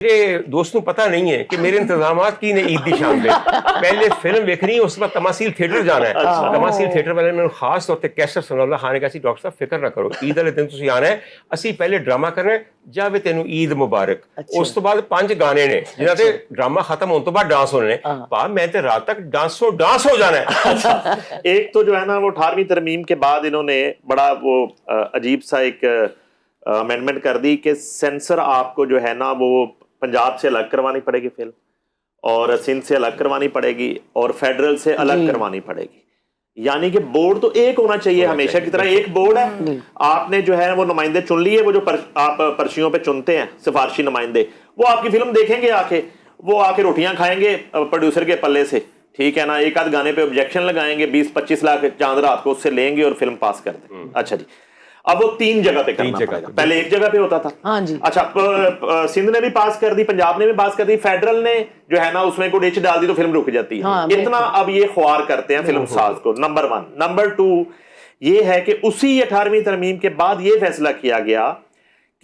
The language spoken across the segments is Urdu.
میرے دوست کو پتہ نہیں ہے کہ میرے انتظامات کی نے عید دی شام پہ پہلے فلم ویکھنی ہے, اس کے بعد تماثیل تھیٹر جانا ہے. تماثیل تھیٹر والے نے خاص طور پہ کیسر ثناء اللہ خان نے کہا سی ڈاکٹر صاحب فکر نہ کرو, عید والے دن تسی آنا ہے, اسی پہلے ڈرامہ کرنا ہے, جاوے تینوں عید مبارک. اس تو بعد 5 گانے نے جنہاں تے ڈرامہ ختم ہونے تو بعد ڈانس ہونے نے. پا میں تے رات تک ڈانس ہو جانا ہے. ایک تو جو ہے نا وہ 18ویں ترمیم کے بعد انہوں نے بڑا وہ عجیب سا ایک امینڈمنٹ کر دی کہ سینسر آپ کو جو ہے نا وہ پنجاب سے الگ کروانی پڑے گی فلم, اور سندھ سے الگ کروانی پڑے گی, اور فیڈرل سے الگ کروانی پڑے گی. یعنی کہ بورڈ تو ایک ہونا چاہیے ہمیشہ کی طرح, ایک بورڈ ہے. آپ نے جو ہے وہ نمائندے چن لیے, وہ جو آپ پرچیوں پہ چنتے ہیں سفارشی نمائندے, وہ آپ کی فلم دیکھیں گے, وہ آ کے روٹیاں کھائیں گے پروڈیوسر کے پلے سے, ٹھیک ہے نا, ایک آدھ گانے پہ آبجیکشن لگائیں گے, 20-25 لاکھ چاند رات کو اس سے لیں گے اور فلم پاس کر دیں. اچھا جی, اب وہ 3 جگہ پہ کرنا پڑے گا, پہلے ایک جگہ پہ ہوتا تھا. اچھا, سندھ نے بھی پاس کر دی, پنجاب نے بھی پاس کر دی, فیڈرل نے جو ہے نا اس میں کوئی ڈچ ڈال دی تو فلم رک جاتی ہے. اتنا اب یہ خوار کرتے ہیں فلم ساز کو, نمبر 1. نمبر 2 یہ ہے کہ اسی 18ویں ترمیم کے بعد یہ فیصلہ کیا گیا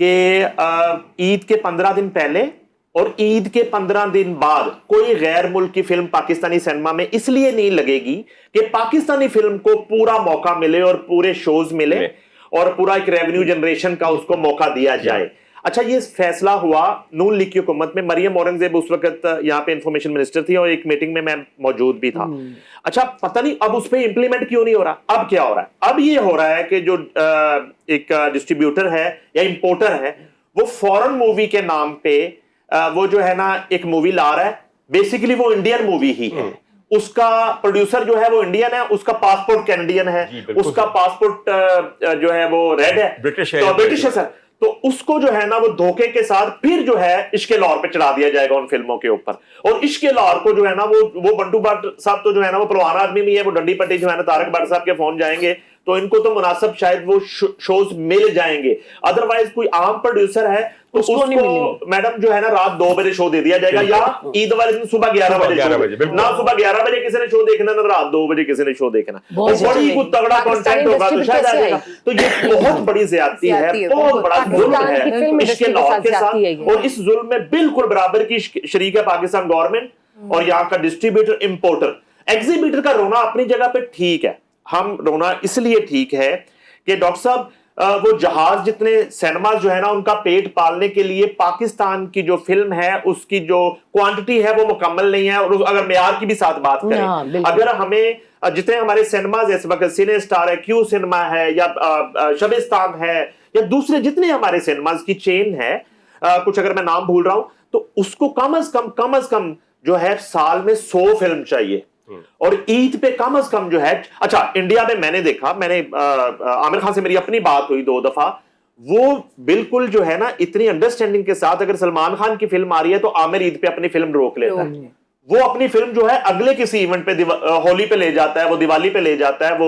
کہ عید کے 15 دن پہلے اور عید کے 15 دن بعد کوئی غیر ملک کی فلم پاکستانی سینما میں اس لیے نہیں لگے گی کہ پاکستانی فلم کو پورا موقع ملے اور پورے شوز ملے اور پورا ایک ریونیو جنریشن کا اس کو موقع دیا جائے. اچھا, یہ فیصلہ ہوا نون لیگ کی حکومت میں. مریم اورنگزیب اس وقت یہاں پہ انفارمیشن منسٹر تھی اور ایک میٹنگ میں موجود بھی تھا. اچھا, پتہ نہیں اب اس پہ امپلیمنٹ کیوں نہیں ہو رہا. اب کیا ہو رہا ہے, اب یہ ہو رہا ہے کہ جو ایک ڈسٹریبیوٹر ہے یا امپورٹر ہے وہ فورن مووی کے نام پہ وہ جو ہے نا ایک مووی لا رہا ہے. بیسیکلی وہ انڈین مووی ہی ہے, اس کا پروڈیوسر جو ہے وہ انڈین ہے, اس کا پاسپورٹ کینیڈین ہے, اس کا پاسپورٹ جو ہے وہ ریڈ ہے, برٹش ہے. تو اس کو جو ہے نا وہ دھوکے کے ساتھ پھر جو ہے عشق لاہور پہ چڑھا دیا جائے گا ان فلموں کے اوپر. اور عشق لاہور کو جو ہے نا وہ بنٹو بٹ صاحب تو جو ہے نا وہ پلوان آدمی بھی ہے, وہ ڈنڈی پٹی جو ہے نا طارق بٹ صاحب کے فون جائیں گے تو ان کو تو مناسب شاید وہ شوز مل جائیں گے. ادروائز کوئی عام پروڈیوسر ہے تو اس کو میڈم جو ہے نا رات 2 بجے شو دے دیا جائے گا, یا عید والے دن صبح 11 بجے, نہ صبح 11 بجے کسی نے شو دیکھنا, نہ رات 2 بجے کسی نے شو دیکھنا. اور بڑی کوئی تگڑا کنٹینٹ ہوگا تو شاید آ جائے گا. تو یہ بہت بڑی زیادتی ہے, بہت بڑا ظلم ہے عشق لاہور کے ساتھ, اور اس ظلم میں بالکل برابر کی شریک ہے پاکستان گورنمنٹ اور یہاں کا ڈسٹریبیوٹر امپورٹر. ایگزیبیٹر کا رونا اپنی جگہ پہ ٹھیک ہے, ہم رونا اس لیے ٹھیک ہے کہ ڈاکٹر صاحب وہ جہاز جتنے سینماز جو ہے نا ان کا پیٹ پالنے کے لیے پاکستان کی جو فلم ہے اس کی جو کوانٹٹی ہے وہ مکمل نہیں ہے. اور اگر معیار کی بھی ساتھ بات کریں, اگر ہمیں جتنے ہمارے سینماز اس وقت سینے سٹار ہے, کیو سینما ہے, یا شبستان ہے, یا دوسرے جتنے ہمارے سینماز کی چین ہے, کچھ اگر میں نام بھول رہا ہوں, تو اس کو کم از کم جو ہے سال میں 100 فلم چاہیے. اور عید پہ کم از کم جو ہے, اچھا انڈیا میں نے دیکھا, عامر خان سے میری اپنی بات ہوئی 2 دفعہ, وہ بالکل جو ہے نا اتنی انڈرسٹینڈنگ کے ساتھ اگر سلمان خان کی فلم آ رہی ہے تو عامر عید پہ اپنی فلم روک لیتا ہے. وہ اپنی فلم جو ہے اگلے کسی ایونٹ پہ, ہولی پہ لے جاتا ہے, وہ دیوالی پہ لے جاتا ہے,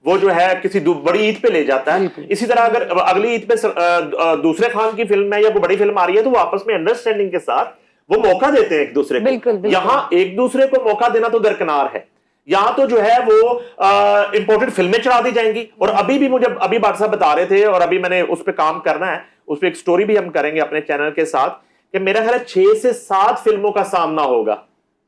وہ جو ہے کسی بڑی عید پہ لے جاتا ہے. اسی طرح اگر اگلی عید پہ دوسرے خان کی فلم ہے یا کوئی بڑی فلم آ رہی ہے تو وہ آپس میں انڈرسٹینڈنگ کے ساتھ وہ موقع دیتے ہیں ایک دوسرے کو. یہاں ایک دوسرے کو موقع دینا تو درکنار ہے, یہاں تو جو ہے وہ امپورٹڈ فلمیں چڑھا دی جائیں گی. اور ابھی بات صاحب بتا رہے تھے, اور ابھی میں نے اس پہ کام کرنا ہے, اس پہ ایک سٹوری بھی ہم کریں گے اپنے چینل کے ساتھ, کہ میرا خیال ہے 6 سے 7 فلموں کا سامنا ہوگا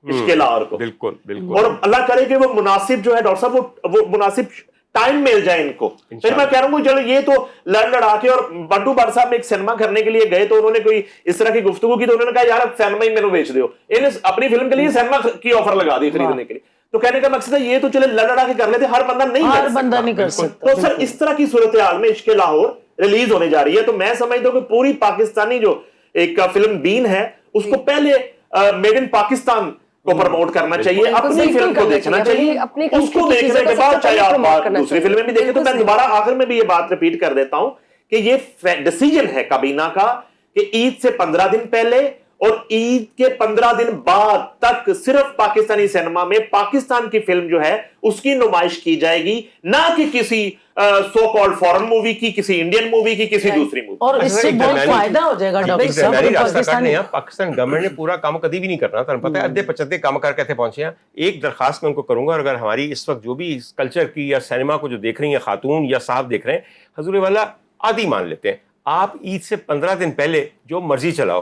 عشق لاہور کو. بالکل. اور اللہ کرے کہ وہ مناسب جو ہے ڈاکٹر صاحب وہ مناسب ٹائم مل جائے ان کو. پھر میں کہہ رہا ہوں چلو یہ تو لڑا کے, اور بنٹو بٹ صاحب ایک سینما کرنے کے لیے گئے تو انہوں نے کوئی اس طرح کی گفتگو کی تو انہوں نے کہا یار سینما ہی میرے بیچ دیو. انہیں اپنی فلم کے لیے سینما کی آفر لگا دی خریدنے کے لیے. تو کہنے کا مقصد ہے یہ تو چلے لڑا کے کر لیتے, ہر بندہ نہیں کر سکتا. تو سر اس طرح کی صورتحال میں عشق لاہور ریلیز ہونے جا رہی ہے, تو میں سمجھتا ہوں کہ پوری پاکستانی جو ایک فلم بین ہے اس کو پہلے میڈ ان پاکستان کو پروموٹ کرنا چاہیے, اپنی فلم کو دیکھنا چاہیے, اس کو دیکھنے کے بعد چاہے آپ دوسری فلمیں بھی دیکھیں. تو میں دوبارہ آخر میں بھی یہ بات ریپیٹ کر دیتا ہوں کہ یہ ڈیسیجن ہے کابینہ کا کہ عید سے 15 دن پہلے اور عید کے 15 دن بعد تک صرف پاکستانی سینما میں پاکستان کی فلم جو ہے اس کی نمائش کی جائے گی, نہ کہ کسی سو کالڈ فورن مووی کی, کسی انڈین مووی کی, کسی دوسری مووی. اور اس سے بہت فائدہ ہو جائے گا ڈاکٹر صاحب. پاکستان گورنمنٹ نے پورا کام کبھی بھی نہیں کرنا, تمہیں پتہ ہے ادھے پچھتے کام کر کے پہنچے ہیں. ایک درخواست میں ان کو کروں گا, اگر ہماری اس وقت جو بھی کلچر کی یا سینما کو جو دیکھ رہی ہیں خاتون یا صاحب دیکھ رہے ہیں, حضور والا عادی مان لیتے ہیں, آپ عید سے 15 دن پہلے جو مرضی چلاؤ,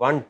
1